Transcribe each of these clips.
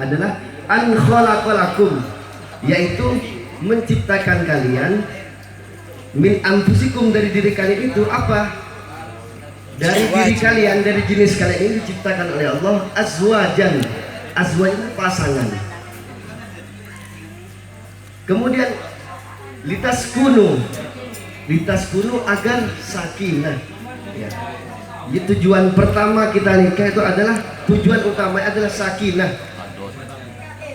adalah an khalaqalakum, yaitu menciptakan kalian min anfusikum, dari diri kalian itu apa? Dari diri kalian, dari jenis kalian ini diciptakan oleh Allah azwajan. Azwaj itu pasangan. Kemudian litas kunu agar sakinah. Ya. Jadi tujuan pertama kita nikah itu adalah, tujuan utama adalah sakinah.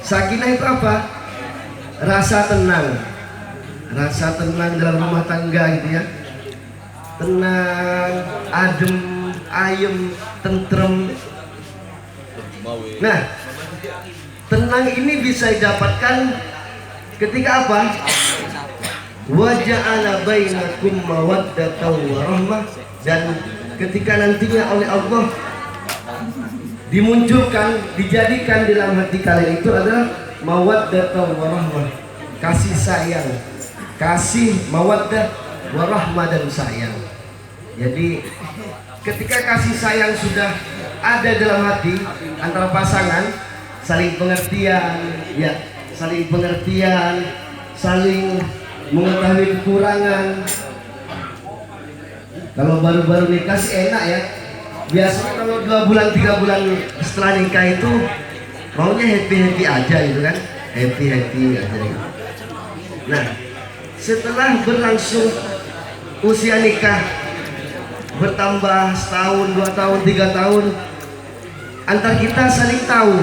Sakinah itu apa? Rasa tenang dalam rumah tangga gitu ya. Tenang, adem, ayem, tentrem. Nah, tenang ini bisa didapatkan ketika apa? Wa ja'ala bainakum mawaddatan wa rahmah, dan ketika nantinya oleh Allah dimunculkan, dijadikan di dalam hati kalian itu adalah mawaddatan wa rahmah, kasih sayang, kasih mawaddah warahmah dan sayang. Jadi ketika kasih sayang sudah ada dalam hati antara pasangan, saling pengertian, ya, saling mengetahui kekurangan. Kalau baru-baru nikah sih enak ya. Biasanya kalau 2 bulan 3 bulan setelah nikah itu maunya happy aja gitu kan, happy aja gitu. Nah, setelah berlangsung usia nikah, bertambah setahun, 2 tahun, 3 tahun, antar kita saling tahu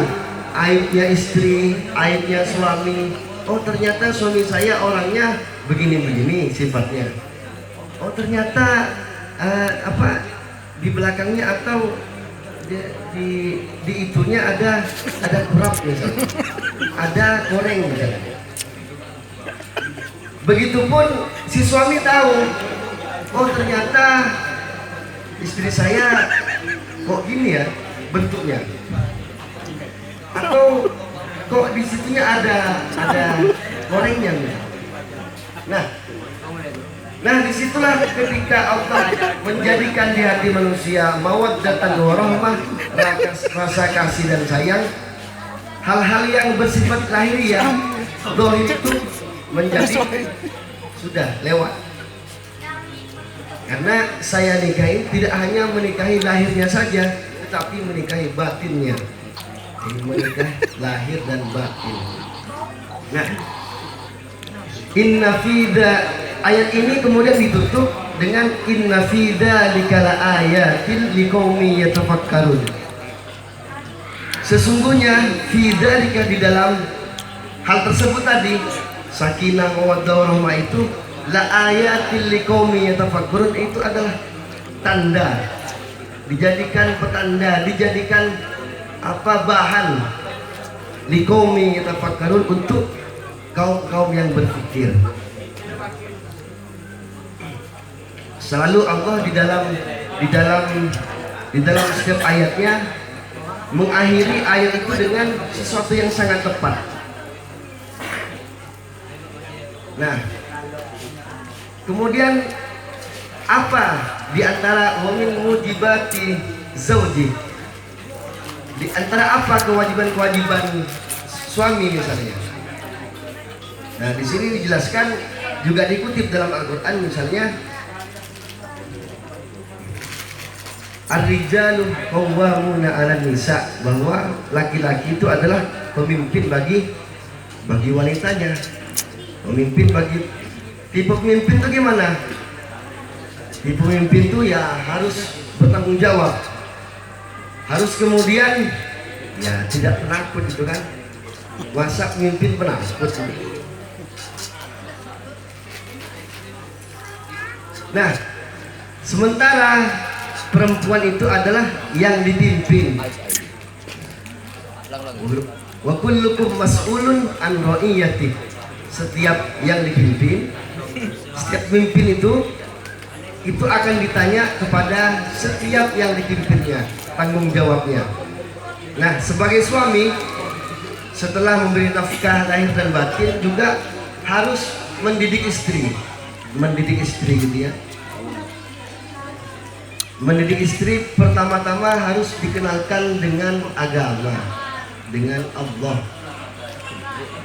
aibnya istri, aibnya suami. Oh ternyata suami saya orangnya begini-begini sifatnya. Oh ternyata di belakangnya atau di itunya ada kurap misalnya, ada goreng misalnya. Begitupun si suami tahu, oh ternyata istri saya kok gini ya bentuknya, atau kok di situnya ada gorengnya. Nah disitulah ketika Allah menjadikan di hati manusia mawaddatan wa rahmah, rasa kasih dan sayang. Hal-hal yang bersifat lahiriah, dohir itu menjadi sudah lewat. Karena saya nikahi tidak hanya menikahi lahirnya saja, tetapi menikahi batinnya. Jadi menikah lahir dan batin. Nah, inna fida, ayat ini kemudian ditutup dengan inna fida likala ayatin liqaumi yatafakkarun. Sesungguhnya fida di dalam hal tersebut tadi, sakinah mawaddah warahmah itu, la ayatil liqaumi yatafakkarun, itu adalah tanda, dijadikan petanda, dijadikan bahan liqaumi yatafakkarun, untuk kaum yang berpikir. Selalu Allah di dalam setiap ayatnya mengakhiri ayat itu dengan sesuatu yang sangat tepat. Nah, kemudian apa di antara wamin mujibati zauji, di antara apa kewajiban-kewajiban suami misalnya. Nah, di sini dijelaskan, juga dikutip dalam Al-Qur'an misalnya, ar-rijalu qawwamuna 'alan nisa, bahwa laki-laki itu adalah pemimpin bagi wanitanya. Pemimpin bagi, tipe pemimpin itu gimana? Tipe pemimpin itu ya harus bertanggung jawab, harus kemudian ya tidak penakut gitu kan. Masa pemimpin penakut? Nah, sementara perempuan itu adalah yang dipimpin. Wa kullukum mas'ulun an ra'iyati. Setiap yang dipimpin, setiap pemimpin itu akan ditanya kepada setiap yang dipimpinnya, tanggung jawabnya. Nah, sebagai suami, setelah memberi nafkah lahir dan batin, juga harus mendidik istri gitu ya. Mendidik istri pertama-tama harus dikenalkan dengan agama, dengan Allah.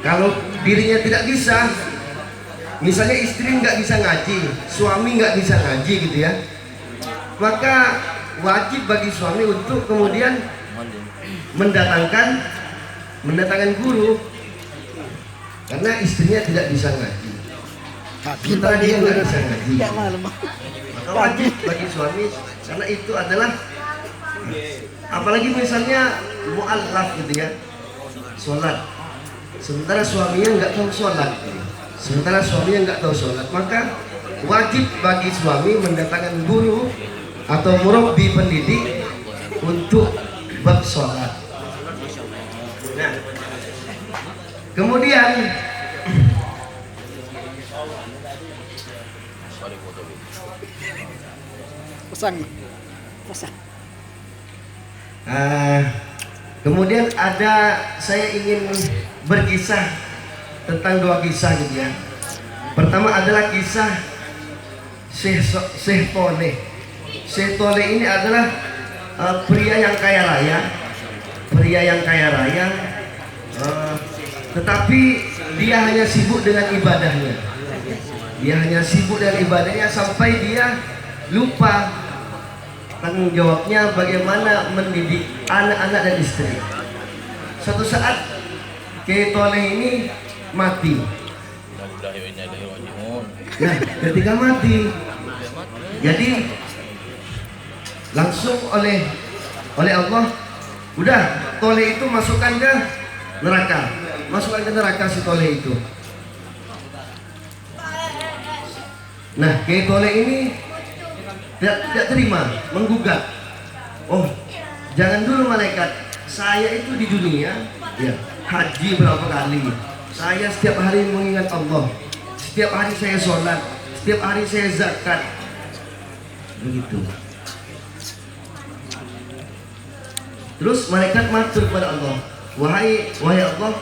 Kalau dirinya tidak bisa, misalnya istri nggak bisa ngaji, suami nggak bisa ngaji gitu ya, maka wajib bagi suami untuk kemudian mendatangkan guru, karena istrinya tidak bisa ngaji, sementara dia nggak bisa ngaji, maka wajib bagi suami, karena itu adalah, apalagi misalnya mu'allaf gitu ya, sholat, sementara suaminya nggak tahu sholat, maka wajib bagi suami mendatangkan guru atau murabbi pendidik untuk bab sholat. Nah, kemudian kemudian saya ingin berkisah tentang 2 kisah gitu ya. Pertama adalah kisah Syekh Toleh. Syekh Toleh ini adalah pria yang kaya raya, tetapi dia hanya sibuk dengan ibadahnya. Sampai dia lupa tanggung jawabnya bagaimana mendidik anak-anak dan istri. Suatu saat Syekh Toleh ini mati. Nah, ketika mati, jadi langsung oleh Allah, udah Toleh itu masukkan ke neraka si Toleh itu. Nah, Kiai Toleh ini tidak terima, menggugat. Oh, jangan dulu malaikat, saya itu di dunia ya haji berapa kali, saya setiap hari mengingat Allah, setiap hari saya sholat, setiap hari saya zakat, begitu. Terus malaikat matur kepada Allah, wahai Allah,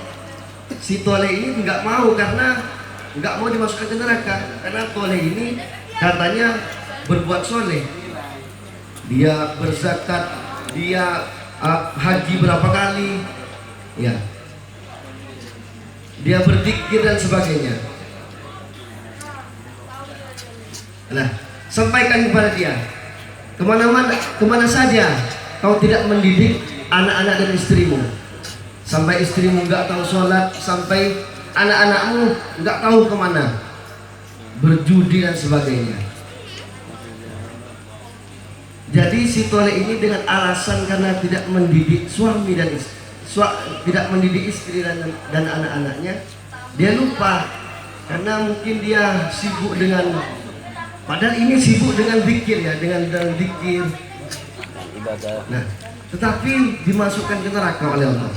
si Toleh ini nggak mau, karena nggak mau dimasukkan ke neraka, karena Toleh ini katanya berbuat soleh, dia berzakat, dia haji berapa kali, ya, dia berzikir dan sebagainya. Nah, sampaikan kepada dia, kemana saja kau tidak mendidik anak-anak dan istrimu, sampai istrimu nggak tahu sholat, sampai anak-anakmu nggak tahu kemana, berjudi dan sebagainya. Jadi si Toleh ini dengan alasan karena tidak mendidik suami dan tidak mendidik istri dan anak-anaknya, dia lupa, karena mungkin dia sibuk dengan, padahal ini sibuk dengan zikir ya, dengan zikir. Nah, tetapi dimasukkan ke neraka oleh Allah.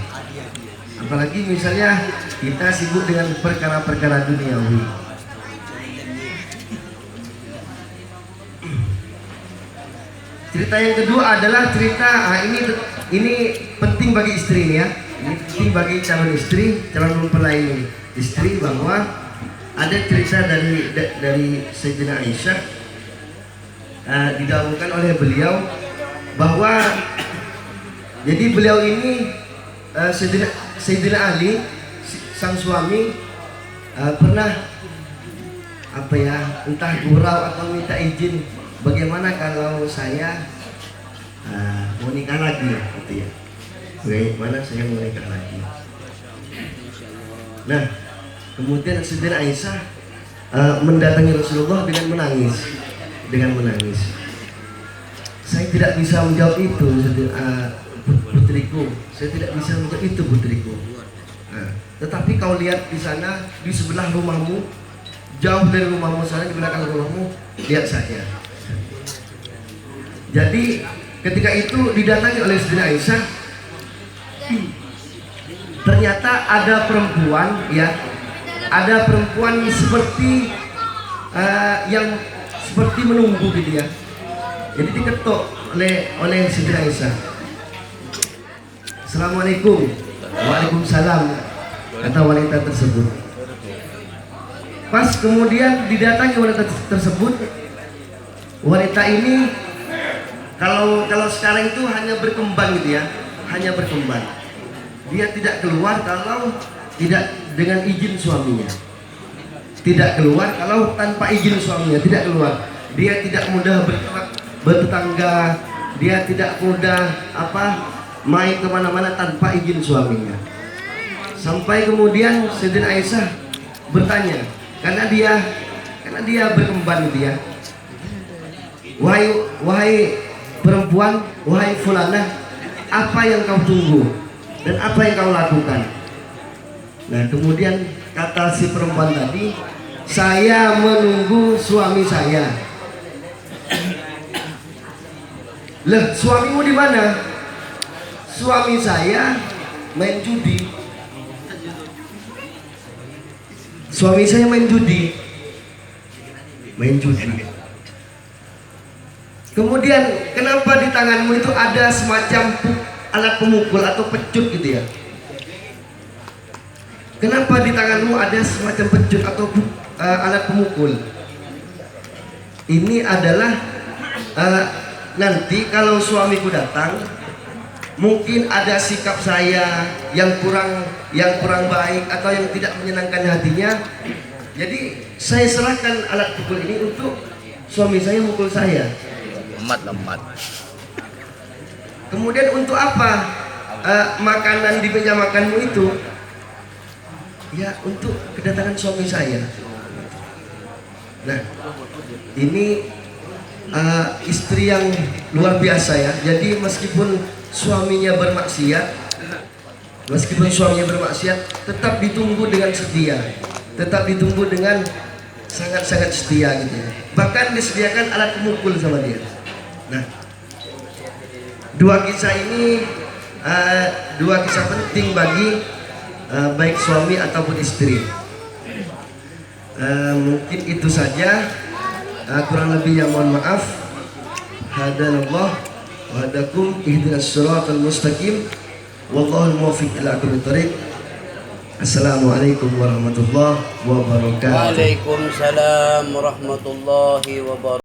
Apalagi misalnya kita sibuk dengan perkara-perkara duniawi. Cerita yang kedua adalah cerita ini penting bagi istri ini ya. Ini penting bagi calon istri, calon mempelai istri, bahwa ada cerita dari Sayyidina Aisyah, didahulukan oleh beliau, bahwa jadi beliau ini Sayyidina Ali sang suami pernah entah gurau atau minta izin, bagaimana kalau saya mau nikah lagi gitu ya, bagaimana saya mau nikah lagi. Nah, kemudian Sayyidina Aisyah mendatangi Rasulullah dengan menangis. Saya tidak bisa menjawab itu, putriku. Saya tidak bisa menjawab itu, putriku. Nah, tetapi kau lihat di sana, di sebelah rumahmu, jauh dari rumahmu sana, di belakang rumahmu, lihat saja. Jadi ketika itu didatangi oleh Sayyidina Aisyah, ternyata ada perempuan seperti yang seperti menunggu gitu ya. Jadi diketok oleh Sayyidina Aisyah. Assalamualaikum. Waalaikumsalam, kata wanita tersebut. Pas kemudian didatangi wanita tersebut, wanita ini kalau sekarang itu hanya berkembang gitu ya, hanya berkembang. dia tidak keluar kalau tidak dengan izin suaminya. Tidak keluar kalau tanpa izin suaminya, tidak keluar. Dia tidak mudah bertetangga, dia tidak mudah main kemana-mana tanpa izin suaminya. Sampai kemudian Sayyidatina Aisyah bertanya, karena dia berkembang dia. Wahai perempuan, wahai fulanah, apa yang kau tunggu dan apa yang kau lakukan? Nah, kemudian kata si perempuan tadi, saya menunggu suami saya. Lah, suamimu di mana? Suami saya main judi. Suami saya main judi. Kemudian kenapa di tanganmu itu ada semacam alat pemukul atau pecut gitu ya? Kenapa di tanganmu ada semacam pecut atau alat pemukul? Ini adalah nanti kalau suamiku datang, mungkin ada sikap saya yang kurang baik atau yang tidak menyenangkan hatinya. Jadi saya serahkan alat pukul ini untuk suami saya mukul saya. Lemmat. Kemudian untuk apa makanan di meja makanmu itu? Ya, untuk kedatangan suami saya. Nah, ini istri yang luar biasa ya. Jadi meskipun suaminya bermaksiat, tetap ditunggu dengan setia, tetap ditunggu dengan sangat-sangat setia gitu ya. Bahkan disediakan alat pemukul sama dia. Nah, dua kisah ini dua kisah penting bagi baik suami ataupun istri. Mungkin itu saja, kurang lebihnya mohon maaf. Hadanallah wa hadakum ihdinas siratal mustaqim wallahul muwaffiq ila aqwamit thoriq. Assalamualaikum warahmatullahi wabarakatuh. Waalaikumsalam warahmatullahi wabarakatuh.